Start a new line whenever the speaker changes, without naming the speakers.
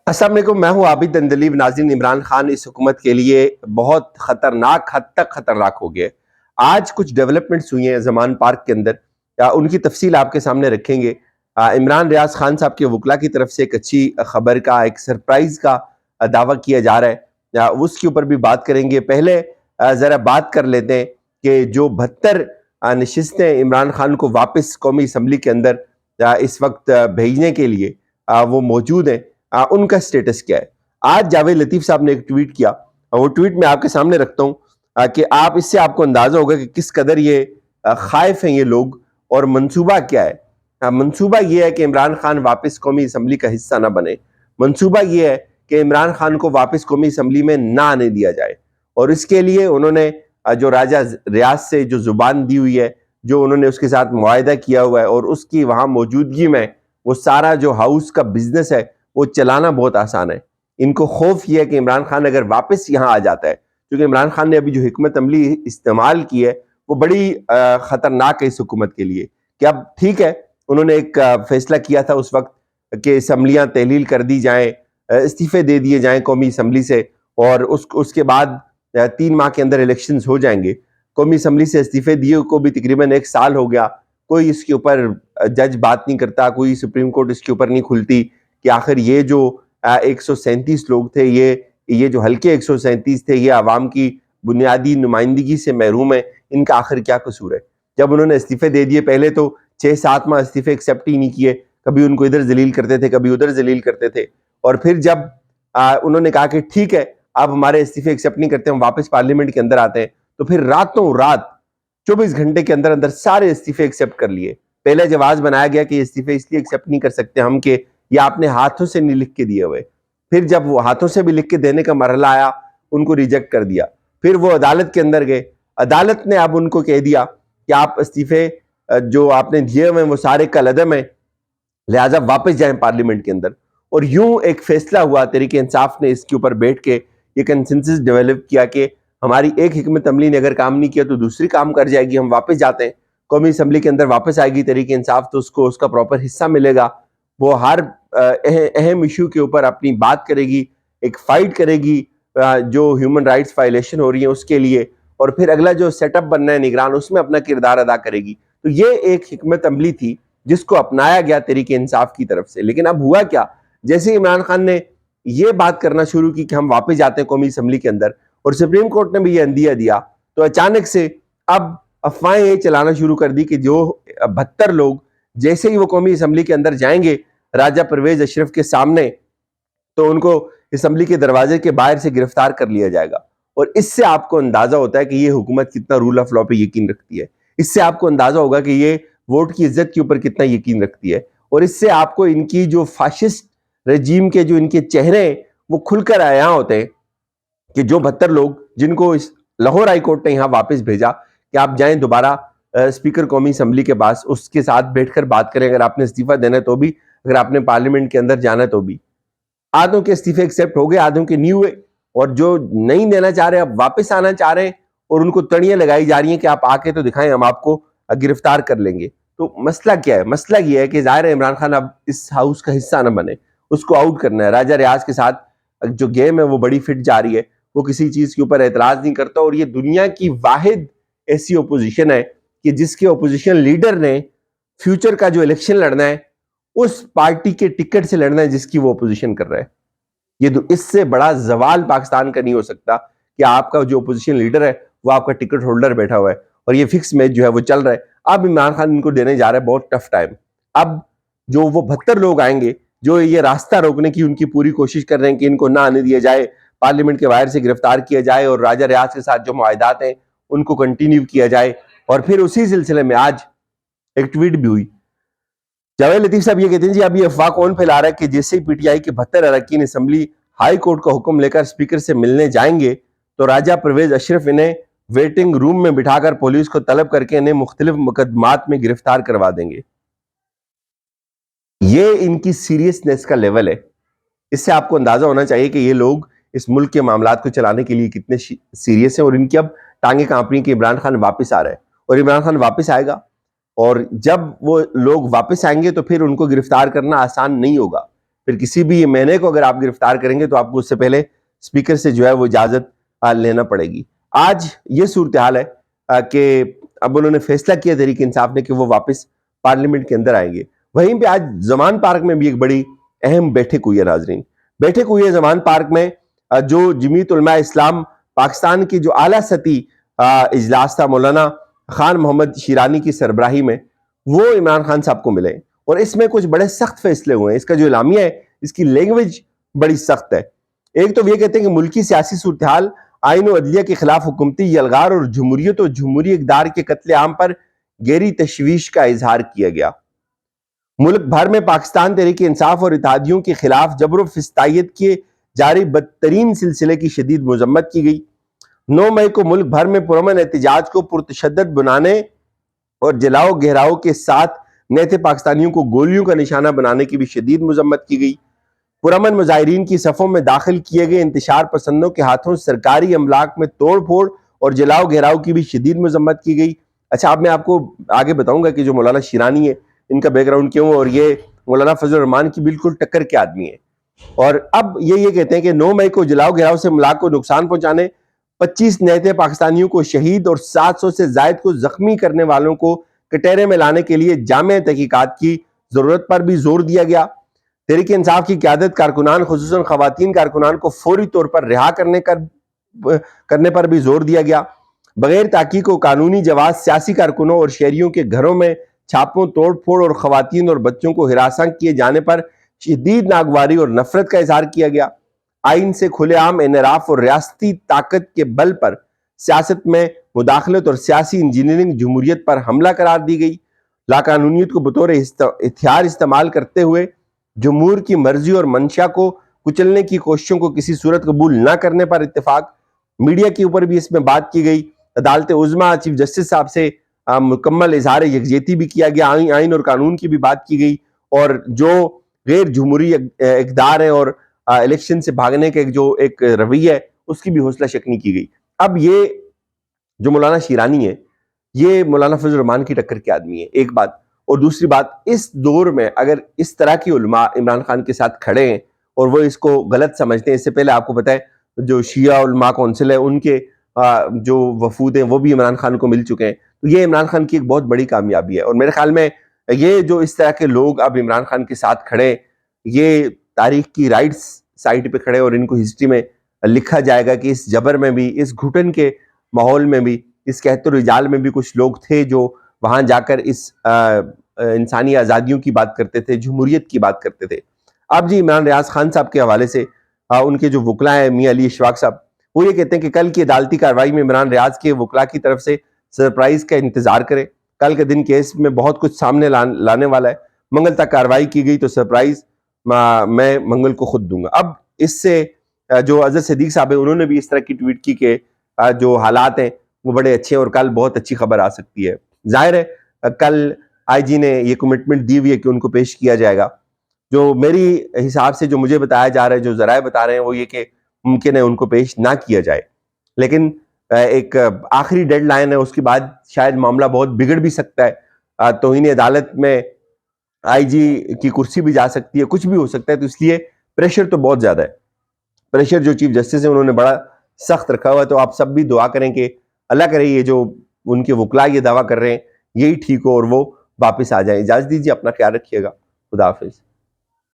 السلام علیکم، میں ہوں عابد اندلیب۔ ناظرین، عمران خان اس حکومت کے لیے بہت خطرناک حد تک خطرناک ہو گئے۔ آج کچھ ڈیولپمنٹس ہوئی ہیں زمان پارک کے اندر، ان کی تفصیل آپ کے سامنے رکھیں گے۔ عمران ریاض خان صاحب کے وکلا کی طرف سے ایک اچھی خبر کا، ایک سرپرائز کا دعویٰ کیا جا رہا ہے، اس کے اوپر بھی بات کریں گے۔ پہلے ذرا بات کر لیتے ہیں کہ جو 72 نشستیں عمران خان کو واپس قومی اسمبلی کے اندر اس وقت بھیجنے کے لیے وہ موجود ہیں، ان کا سٹیٹس کیا ہے۔ آج جاوید لطیف صاحب نے ایک ٹویٹ کیا، وہ ٹویٹ میں آپ کے سامنے رکھتا ہوں کہ آپ اس سے آپ کو اندازہ ہوگا کہ کس قدر یہ خائف ہیں یہ لوگ، اور منصوبہ کیا ہے۔ منصوبہ یہ ہے کہ عمران خان واپس قومی اسمبلی کا حصہ نہ بنے۔ منصوبہ یہ ہے کہ عمران خان کو واپس قومی اسمبلی میں نہ آنے دیا جائے، اور اس کے لیے انہوں نے جو راجہ ریاض سے جو زبان دی ہوئی ہے، جو انہوں نے اس کے ساتھ معاہدہ کیا ہوا ہے، اور اس کی وہاں موجودگی میں وہ سارا جو ہاؤس کا بزنس ہے وہ چلانا بہت آسان ہے۔ ان کو خوف یہ ہے کہ عمران خان اگر واپس یہاں آ جاتا ہے، کیونکہ عمران خان نے ابھی جو حکمت عملی استعمال کی ہے وہ بڑی خطرناک ہے اس حکومت کے لیے، کہ اب ٹھیک ہے، انہوں نے ایک فیصلہ کیا تھا اس وقت کہ اسمبلیاں تحلیل کر دی جائیں، استعفے دے دیے جائیں قومی اسمبلی سے، اور اس کے بعد 3 ماہ کے اندر الیکشنز ہو جائیں گے۔ قومی اسمبلی سے استعفے دیے کو بھی تقریباً 1 سال ہو گیا، کوئی اس کے اوپر جج بات نہیں کرتا، کوئی سپریم کورٹ اس کے اوپر نہیں کھلتی کہ آخر یہ جو 137 لوگ تھے، یہ جو ہلکے 137 تھے، یہ عوام کی بنیادی نمائندگی سے محروم ہیں، ان کا آخر کیا قصور ہے۔ جب انہوں نے استعفے دے دیے، پہلے تو 6-7 ماہ استعفے ایکسیپٹ ہی نہیں کیے، کبھی ان کو ادھر ذلیل کرتے تھے، کبھی ادھر ذلیل کرتے تھے، اور پھر جب انہوں نے کہا کہ ٹھیک ہے آپ ہمارے استعفے ایکسیپٹ نہیں کرتے، ہم واپس پارلیمنٹ کے اندر آتے ہیں، تو پھر راتوں رات 24 گھنٹے کے اندر اندر سارے استعفے ایکسیپٹ کر لیے۔ پہلے جواز بنایا گیا کہ یہ استعفے اس لیے ایکسیپٹ نہیں کر سکتے ہم کہ یہ آپ نے ہاتھوں سے نہیں لکھ کے دیے ہوئے۔ پھر جب وہ ہاتھوں سے بھی لکھ کے دینے کا مرحلہ آیا، ان کو ریجیکٹ کر دیا۔ پھر وہ عدالت کے اندر گئے، عدالت نے اب ان کو کہہ دیا کہ آپ استعفے جو آپ نے دیے ہوئے ہیں وہ سارے کالعدم ہیں، لہٰذا واپس جائیں پارلیمنٹ کے اندر۔ اور یوں ایک فیصلہ ہوا، تحریک انصاف نے اس کے اوپر بیٹھ کے یہ کنسنسس ڈیولپ کیا کہ ہماری ایک حکمت عملی نے اگر کام نہیں کیا تو دوسری کام کر جائے گی، ہم واپس جاتے ہیں قومی اسمبلی کے اندر، واپس آئے گی تحریک انصاف تو اس کو اس کا پراپر حصہ ملے گا، وہ ہر اہم ایشو کے اوپر اپنی بات کرے گی، ایک فائٹ کرے گی جو ہیومن رائٹس وائلیشن ہو رہی ہیں اس کے لیے، اور پھر اگلا جو سیٹ اپ بننا ہے نگران، اس میں اپنا کردار ادا کرے گی۔ تو یہ ایک حکمت عملی تھی جس کو اپنایا گیا تحریک انصاف کی طرف سے۔ لیکن اب ہوا کیا، جیسے عمران خان نے یہ بات کرنا شروع کی کہ ہم واپس جاتے ہیں قومی اسمبلی کے اندر، اور سپریم کورٹ نے بھی یہ عندیہ دیا، تو اچانک سے اب افواہیں یہ چلانا شروع کر دی کہ جو 72 لوگ جیسے ہی وہ قومی اسمبلی کے اندر جائیں گے راجہ پرویز اشرف کے سامنے، تو ان کو اسمبلی کے دروازے کے باہر سے گرفتار کر لیا جائے گا۔ اور اس سے آپ کو اندازہ ہوتا ہے کہ یہ حکومت کتنا رول آف لا پہ یقین رکھتی ہے، اس سے آپ کو اندازہ ہوگا کہ یہ ووٹ کی عزت کے اوپر کتنا یقین رکھتی ہے، اور اس سے آپ کو ان کی جو فاشسٹ رجیم کے جو ان کے چہرے ہیں وہ کھل کر عیاں ہوتے ہیں، کہ جو 72 لوگ جن کو لاہور ہائی کورٹ نے یہاں واپس بھیجا کہ آپ جائیں دوبارہ اسپیکر قومی اسمبلی کے پاس، اس کے ساتھ بیٹھ کر بات کریں، اگر آپ نے استعفیٰ دینا ہے تو بھی، اگر آپ نے پارلیمنٹ کے اندر جانا ہے تو بھی۔ آدھوں کے استعفے ایکسیپٹ ہو گئے، آدھوں کے نہیں ہوئے، اور جو نہیں دینا چاہ رہے اب واپس آنا چاہ رہے ہیں، اور ان کو تڑیاں لگائی جا رہی ہیں کہ آپ آ کے تو دکھائیں، ہم آپ کو گرفتار کر لیں گے۔ تو مسئلہ کیا ہے؟ مسئلہ یہ ہے کہ ظاہر ہے عمران خان اب اس ہاؤس کا حصہ نہ بنے، اس کو آؤٹ کرنا ہے۔ راجہ ریاض کے ساتھ جو گیم ہے وہ بڑی فٹ جا رہی ہے، وہ کسی چیز کے اوپر اعتراض نہیں کرتا، اور یہ دنیا کی واحد ایسی اپوزیشن ہے کہ جس کے اپوزیشن لیڈر نے فیوچر کا جو الیکشن لڑنا ہے اس پارٹی کے ٹکٹ سے لڑنا ہے جس کی وہ اپوزیشن کر رہا ہے۔ یہ اس سے بڑا زوال پاکستان کا نہیں ہو سکتا کہ آپ کا جو اپوزیشن لیڈر ہے وہ آپ کا ٹکٹ ہولڈر بیٹھا ہوا ہے، اور یہ فکس میچ جو ہے وہ چل رہا ہے۔ اب عمران خان ان کو دینے جا رہا ہے بہت ٹف ٹائم۔ اب جو وہ 72 لوگ آئیں گے جو یہ راستہ روکنے کی ان کی پوری کوشش کر رہے ہیں کہ ان کو نہ آنے دیا جائے، پارلیمنٹ کے باہر سے گرفتار کیا جائے، اور راجہ ریاض کے ساتھ جو معاہدات ہیں ان کو کنٹینیو کیا جائے، اور پھر اسی سلسلے میں آج ایک ٹویٹ بھی ہوئی۔ جاوید لطیف صاحب یہ کہتے ہیں جی اب یہ افواہ کون پھیلا رہا ہے کہ جیسے ہی پی ٹی آئی کے 72 اراکین اسمبلی ہائی کورٹ کا حکم لے کر اسپیکر سے ملنے جائیں گے تو راجہ پرویز اشرف انہیں ویٹنگ روم میں بٹھا کر پولیس کو طلب کر کے انہیں مختلف مقدمات میں گرفتار کروا دیں گے۔ یہ ان کی سیریسنس کا لیول ہے۔ اس سے آپ کو اندازہ ہونا چاہیے کہ یہ لوگ اس ملک کے معاملات کو چلانے کے لیے کتنے سیریس ہیں، اور ان کی اب ٹانگیں کانپ رہی ہیں کہ عمران خان واپس آ رہا ہے، اور عمران خان واپس آئے گا، اور جب وہ لوگ واپس آئیں گے تو پھر ان کو گرفتار کرنا آسان نہیں ہوگا، پھر کسی بھی مہینے کو اگر آپ گرفتار کریں گے تو آپ کو اس سے پہلے اسپیکر سے جو ہے وہ اجازت لینا پڑے گی. آج یہ صورتحال ہے کہ اب انہوں نے فیصلہ کیا تحریک انصاف نے کہ وہ واپس پارلیمنٹ کے اندر آئیں گے. وہیں پہ آج زمان پارک میں بھی ایک بڑی اہم بیٹھک ہوئی ہے ناظرین. بیٹھک ہوئی ہے زمان پارک میں جو جمعیت علماء اسلام پاکستان کی جو اعلیٰ سطحی اجلاس تھا مولانا خان محمد شیرانی کی سربراہی میں، وہ عمران خان صاحب کو ملے اور اس میں کچھ بڑے سخت فیصلے ہوئے ہیں. اس کا جو اعلامیہ ہے اس کی لینگویج بڑی سخت ہے. ایک تو یہ کہتے ہیں کہ ملکی سیاسی صورتحال، آئین و عدلیہ کے خلاف حکومتی یلغار اور جمہوریت و جمہوری اقدار کے قتل عام پر گہری تشویش کا اظہار کیا گیا. ملک بھر میں پاکستان تحریک انصاف اور اتحادیوں کے خلاف جبر و فسطائیت کے جاری بدترین سلسلے کی شدید مذمت کی گئی. 9 مئی کو ملک بھر میں پرامن احتجاج کو پرتشدد بنانے اور جلاؤ گہراؤ کے ساتھ نیتے پاکستانیوں کو گولیوں کا نشانہ بنانے کی بھی شدید مذمت کی گئی. پرامن مظاہرین کی صفوں میں داخل کیے گئے انتشار پسندوں کے ہاتھوں سرکاری املاک میں توڑ پھوڑ اور جلاؤ گہراؤ کی بھی شدید مذمت کی گئی. اچھا، اب میں آپ کو آگے بتاؤں گا کہ جو مولانا شیرانی ہے ان کا بیک گراؤنڈ کیوں، اور یہ مولانا فضل الرحمان کی بالکل ٹکر کے آدمی ہیں. اور اب یہ کہتے ہیں کہ 9 مئی کو جلاؤ گہراؤ سے ملاک کو نقصان پہنچانے، 25 نیتے پاکستانیوں کو شہید اور 700 سے زائد کو زخمی کرنے والوں کو کٹہرے میں لانے کے لیے جامع تحقیقات کی ضرورت پر بھی زور دیا گیا. تحریک انصاف کی قیادت کارکنان خصوصاً خواتین کارکنان کو فوری طور پر رہا کرنے پر بھی زور دیا گیا. بغیر تحقیق و قانونی جواز سیاسی کارکنوں اور شہریوں کے گھروں میں چھاپوں، توڑ پھوڑ اور خواتین اور بچوں کو ہراساں کیے جانے پر شدید ناگواری اور نفرت کا اظہار کیا گیا. آئین سے کھلے عام انحراف اور ریاستی طاقت کے بل پر سیاست میں مداخلت اور سیاسی انجینئرنگ جمہوریت پر حملہ قرار دی گئی. لاقانونیت کو بطور ہتھیار استعمال کرتے ہوئے جمہور کی مرضی اور منشا کو کچلنے کی کوششوں کو کسی صورت قبول نہ کرنے پر اتفاق. میڈیا کے اوپر بھی اس میں بات کی گئی. عدالت عظمیٰ چیف جسٹس صاحب سے مکمل اظہار یکجہتی بھی کیا گیا. آئین اور قانون کی بھی بات کی گئی، اور جو غیر جمہوری اقدار ہیں اور الیکشن سے بھاگنے کا ایک رویہ ہے اس کی بھی حوصلہ شکنی کی گئی. اب یہ جو مولانا شیرانی ہے یہ مولانا فضل الرحمان کی ٹکر کے آدمی ہے، ایک بات. اور دوسری بات، اس دور میں اگر اس طرح کی علماء عمران خان کے ساتھ کھڑے ہیں اور وہ اس کو غلط سمجھتے ہیں، اس سے پہلے آپ کو پتہ ہے جو شیعہ علماء کونسل ہے ان کے جو وفود ہیں وہ بھی عمران خان کو مل چکے ہیں. تو یہ عمران خان کی ایک بہت بڑی کامیابی ہے، اور میرے خیال میں یہ جو اس طرح کے لوگ اب عمران خان کے ساتھ کھڑے، یہ تاریخ کی رائٹ سائڈ پہ کھڑے، اور ان کو ہسٹری میں لکھا جائے گا کہ اس جبر میں بھی، اس گھٹن کے ماحول میں بھی، اس قحط و رجال میں بھی کچھ لوگ تھے جو وہاں جا کر اس انسانی آزادیوں کی بات کرتے تھے، جمہوریت کی بات کرتے تھے. اب جی عمران ریاض خان صاحب کے حوالے سے ان کے جو وکلا ہیں میاں علی اشفاق صاحب، وہ یہ کہتے ہیں کہ کل کی عدالتی کارروائی میں عمران ریاض کے وکلا کی طرف سے سرپرائز کا انتظار کریں. کل کے دن کیس میں بہت کچھ سامنے لانے والا ہے. منگل تک کارروائی کی گئی تو سرپرائز میں منگل کو خود دوں گا. اب اس سے جو اظہر صدیق صاحب ہیں انہوں نے بھی اس طرح کی ٹویٹ کی کہ جو حالات ہیں وہ بڑے اچھے ہیں اور کل بہت اچھی خبر آ سکتی ہے. ظاہر ہے کل آئی جی نے یہ کمٹمنٹ دی ہوئی ہے کہ ان کو پیش کیا جائے گا. جو میری حساب سے جو مجھے بتایا جا رہا ہے، جو ذرائع بتا رہے ہیں، وہ یہ کہ ممکن ہے ان کو پیش نہ کیا جائے، لیکن ایک آخری ڈیڈ لائن ہے، اس کے بعد شاید معاملہ بہت بگڑ بھی سکتا ہے. توہین عدالت میں آئی جی کی کرسی بھی جا سکتی ہے، کچھ بھی ہو سکتا ہے. تو اس لیے پریشر تو بہت زیادہ ہے. پریشر جو چیف جسٹس ہیں انہوں نے بڑا سخت رکھا ہوا ہے. تو آپ سب بھی دعا کریں کہ اللہ کرے یہ جو ان کے وکلا یہ دعویٰ کر رہے ہیں یہی ٹھیک ہو اور وہ واپس آ جائیں. اجازت دیجیے، اپنا خیال رکھیے گا. خدا حافظ.